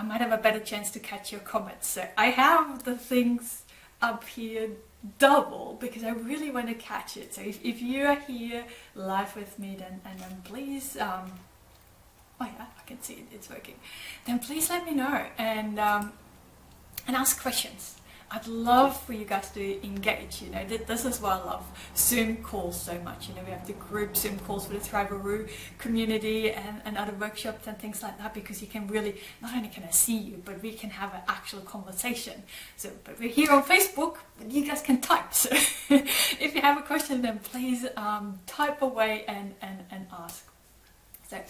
I might have a better chance to catch your comments. So I have the things up here double because I really want to catch it. So if you are here live with me, then please, oh yeah, I can see it's working. Then please let me know and ask questions. I'd love for you guys to engage. You know, this is why I love Zoom calls so much. You know, we have the group Zoom calls for the Thriveroo community and other workshops and things like that, because you can really, not only can I see you, but we can have an actual conversation. So, but we're here on Facebook, but you guys can type. So if you have a question, then please type away and ask. So,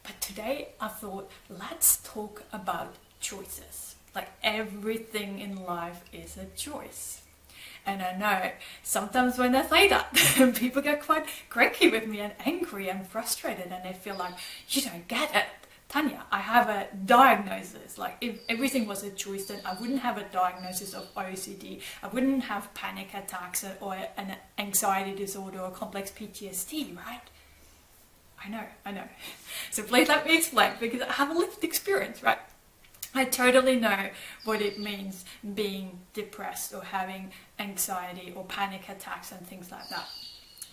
but today I thought, let's talk about choices. Like everything in life is a choice. And I know sometimes when I say that, people get quite cranky with me and angry and frustrated, and they feel like, you don't get it. Tanja, I have a diagnosis. Like if everything was a choice, then I wouldn't have a diagnosis of OCD. I wouldn't have panic attacks or an anxiety disorder or complex PTSD, right? I know. So please let me explain, because I have a lived experience, right? I totally know what it means being depressed or having anxiety or panic attacks and things like that.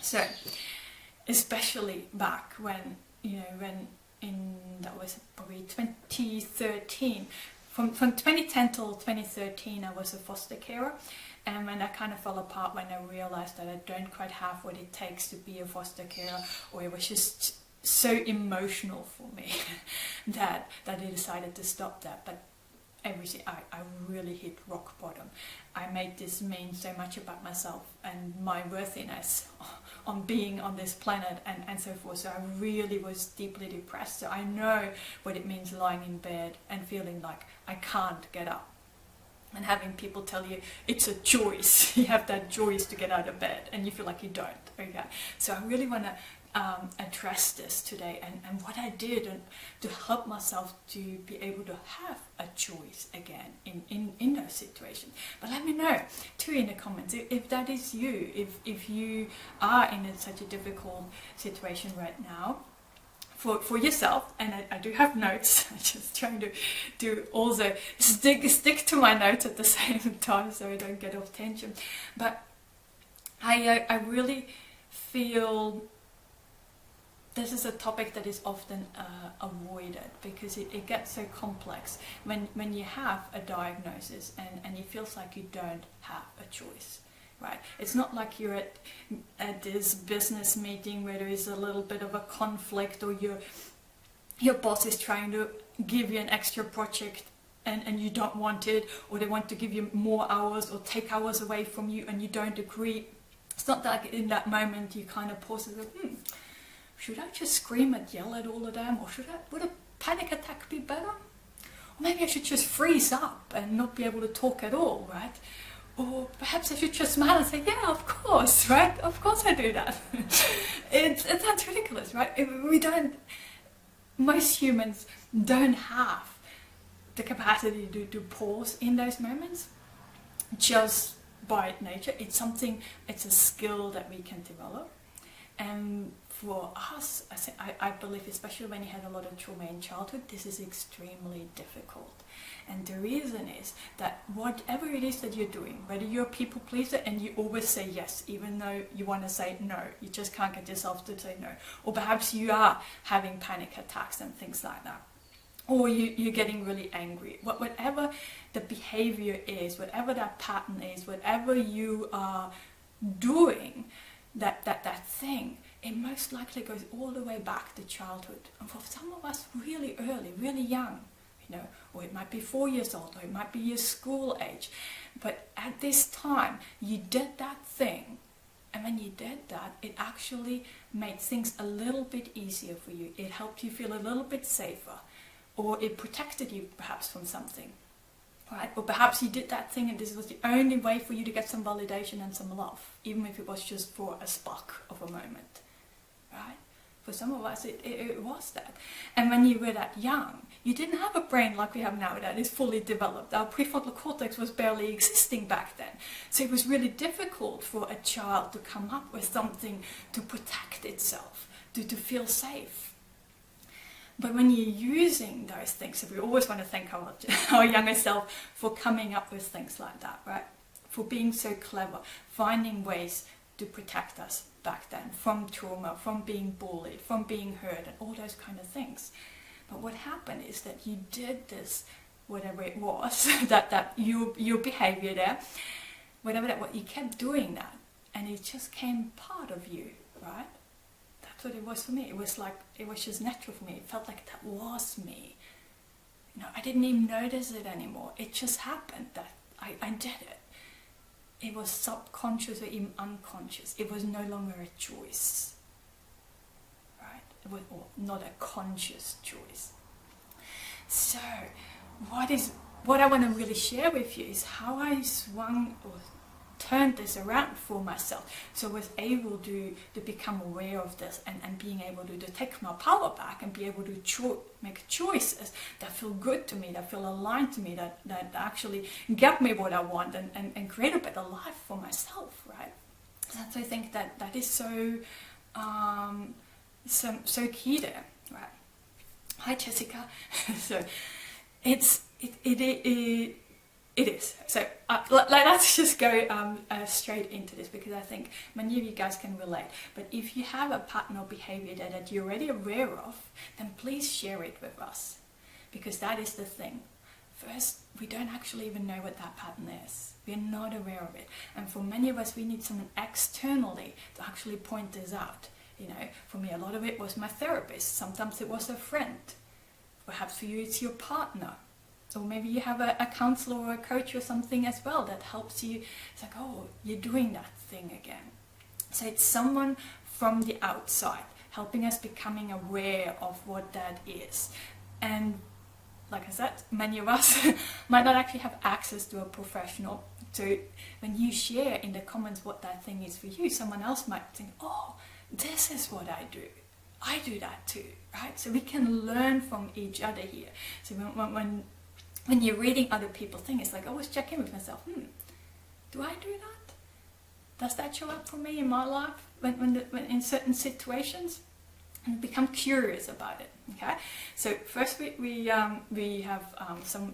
So, especially back when, that was probably 2013, from 2010 till 2013 I was a foster carer, and when that kind of fell apart when I realized that I don't quite have what it takes to be a foster carer, or it was just so emotional for me that I decided to stop that. But everything, I really hit rock bottom. I made this mean so much about myself and my worthiness on being on this planet and so forth. So I really was deeply depressed. So I know what it means lying in bed and feeling like I can't get up, and having people tell you it's a choice. You have that choice to get out of bed, and you feel like you don't. Okay, so I really want to address this today and what I did and to help myself to be able to have a choice again in those situations. But let me know too in the comments if that is you, if you are in such a difficult situation right now for yourself. And I do have notes. I'm just trying to also stick to my notes at the same time so I don't get off tangent. But I really feel this is a topic that is often avoided because it gets so complex when you have a diagnosis and it feels like you don't have a choice, right? It's not like you're at this business meeting where there is a little bit of a conflict, or your boss is trying to give you an extra project and you don't want it, or they want to give you more hours or take hours away from you and you don't agree. It's not like in that moment you kind of pause and go, should I just scream and yell at all of them, or would a panic attack be better? Or maybe I should just freeze up and not be able to talk at all, right? Or perhaps I should just smile and say, yeah, of course, right? Of course I do that. It sounds ridiculous, right? Most humans don't have the capacity to pause in those moments just by nature. It's a skill that we can develop. And for us, I believe, especially when you had a lot of trauma in childhood, this is extremely difficult. And the reason is that whatever it is that you're doing, whether you're a people pleaser and you always say yes, even though you want to say no, you just can't get yourself to say no. Or perhaps you are having panic attacks and things like that. Or you're getting really angry. Whatever the behavior is, whatever that pattern is, whatever you are doing, that thing, it most likely goes all the way back to childhood. And for some of us, really early, really young, or it might be 4 years old, or it might be your school age. But at this time, you did that thing. And when you did that, it actually made things a little bit easier for you. It helped you feel a little bit safer. Or it protected you perhaps from something. Right? Or perhaps you did that thing and this was the only way for you to get some validation and some love, even if it was just for a spark of a moment. Right? For some of us, it was that. And when you were that young, you didn't have a brain like we have now that is fully developed. Our prefrontal cortex was barely existing back then. So it was really difficult for a child to come up with something to protect itself, to feel safe. But when you're using those things, so we always want to thank our younger self for coming up with things like that, right? For being so clever, finding ways to protect us back then from trauma, from being bullied, from being hurt, and all those kind of things. But what happened is that you did this, whatever it was, that your behavior there, whatever that was, you kept doing that, and it just came part of you, right? That's what it was for me. It was like, it was just natural for me. It felt like that was me. You know, I didn't even notice it anymore. It just happened that I did it. It was subconscious or even unconscious. It was no longer a choice, right? It was not a conscious choice. So, what I want to really share with you is how I swung or turned this around for myself. So I was able to become aware of this and being able to take my power back and be able to make choices that feel good to me, that feel aligned to me, that actually get me what I want and create a better life for myself, right? So I think that is so key there, right? Hi Jessica. So it is. So let's just go straight into this, because I think many of you guys can relate. But if you have a pattern or behavior that you're already aware of, then please share it with us, because that is the thing. First, we don't actually even know what that pattern is. We're not aware of it. And for many of us, we need someone externally to actually point this out. You know, for me, a lot of it was my therapist. Sometimes it was a friend. Perhaps for you, it's your partner. Or maybe you have a counselor or a coach or something as well that helps you. It's like, oh, you're doing that thing again. So it's someone from the outside helping us becoming aware of what that is. And like I said, many of us might not actually have access to a professional. So when you share in the comments what that thing is for you, someone else might think, oh, this is what I do. I do that too, right? So we can learn from each other here. So when you're reading other people's things, it's like, I always check in with myself. Do I do that? Does that show up for me in my life when in certain situations? And become curious about it. Okay. So first we have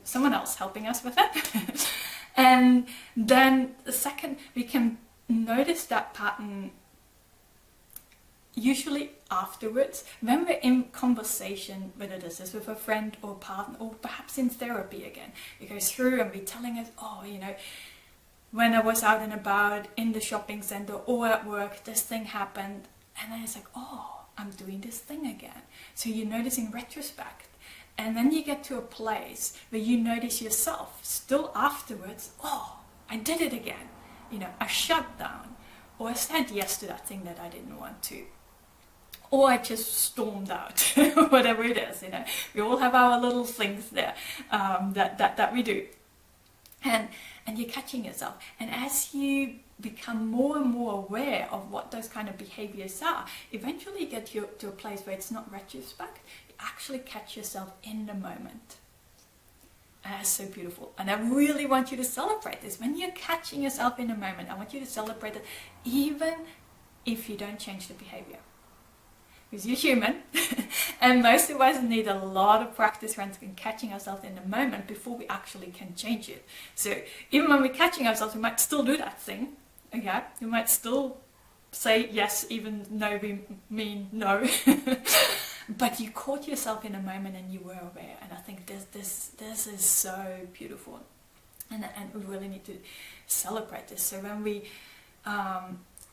someone else helping us with it, and then the second we can notice that pattern. Usually afterwards, when we're in conversation, whether this is with a friend or partner, or perhaps in therapy again, it goes through and we're telling us, oh, you know, when I was out and about in the shopping center or at work, this thing happened, and then it's like, oh, I'm doing this thing again. So you notice in retrospect, and then you get to a place where you notice yourself still afterwards, oh, I did it again. You know, I shut down, or I said yes to that thing that I didn't want to. Or I just stormed out, whatever it is, you know. We all have our little things there that we do. And you're catching yourself. And as you become more and more aware of what those kind of behaviors are, eventually you get to a place where it's not retrospect, you actually catch yourself in the moment. And that's so beautiful. And I really want you to celebrate this. When you're catching yourself in the moment, I want you to celebrate it, even if you don't change the behavior. Because you're human, and most of us need a lot of practice runs in catching ourselves in the moment before we actually can change it. So even when we're catching ourselves, we might still do that thing, okay? We might still say yes, even though we mean no. But you caught yourself in a moment and you were aware, and I think this is so beautiful. And we really need to celebrate this. So when we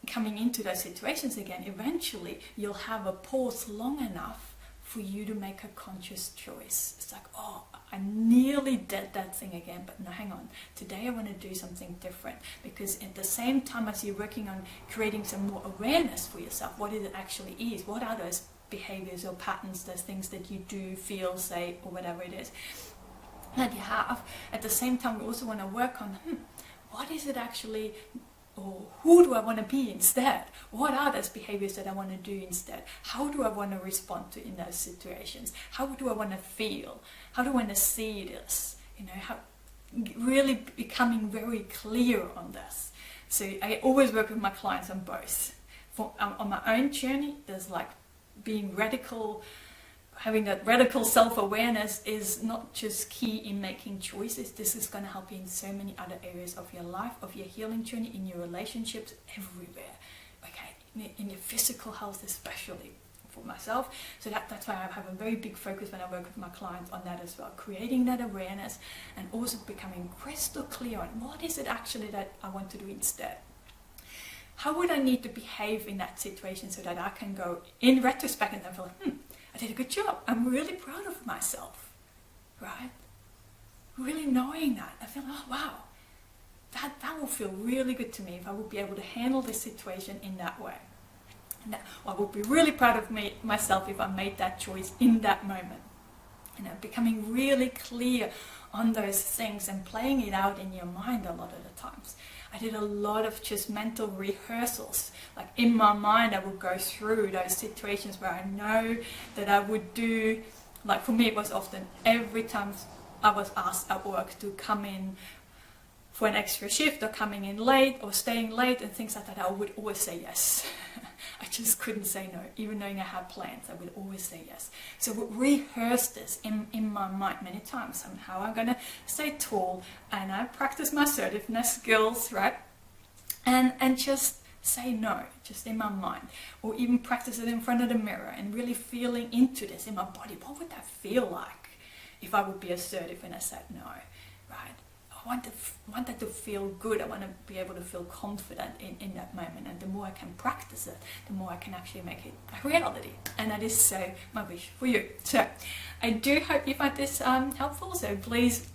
coming into those situations again, eventually you'll have a pause long enough for you to make a conscious choice. It's like, oh, I nearly did that thing again, but no, hang on. Today I want to do something different, because at the same time as you're working on creating some more awareness for yourself, what it actually is, what are those behaviors or patterns, those things that you do, feel, say, or whatever it is that you have. At the same time, we also want to work on, what is it actually, or who do I want to be instead? What are those behaviors that I want to do instead? How do I want to respond to in those situations? How do I want to feel? How do I want to see this? You know, how really becoming very clear on this. So I always work with my clients on both. On my own journey, there's like being radical having that radical self-awareness is not just key in making choices. This is going to help you in so many other areas of your life, of your healing journey, in your relationships, everywhere. Okay, in your physical health especially. For myself, so that's why I have a very big focus when I work with my clients on that as well, creating that awareness and also becoming crystal clear on what is it actually that I want to do instead. How would I need to behave in that situation so that I can go in retrospect and then feel like, I did a good job, I'm really proud of myself, right? Really knowing that, I feel, oh wow, that will feel really good to me if I would be able to handle this situation in that way. I would be really proud of myself if I made that choice in that moment. Becoming really clear on those things and playing it out in your mind a lot of the times. I did a lot of just mental rehearsals. Like in my mind, I would go through those situations where I know that I would do, like for me it was often every time I was asked at work to come in for an extra shift or coming in late or staying late and things like that, I would always say yes. I just couldn't say no, even knowing I had plans, I would always say yes. So I would rehearse this in my mind many times on how I'm going to stay tall, and I practice my assertiveness skills, right? And just say no, just in my mind, or even practice it in front of the mirror and really feeling into this in my body. What would that feel like if I would be assertive when I said no, right? I want that to feel good. I want to be able to feel confident in that moment. And the more I can practice it, the more I can actually make it a reality. And that is so my wish for you. So I do hope you find this helpful. So please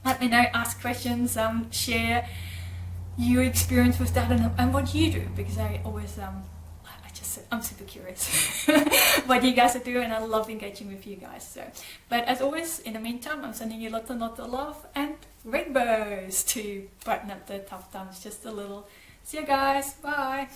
let me know, ask questions, share your experience with that and what you do. Because I always, I'm super curious what you guys are doing, and I love engaging with you guys. So, but as always, in the meantime, I'm sending you lots and lots of love and rainbows to brighten up the tough times just a little. See you guys. Bye.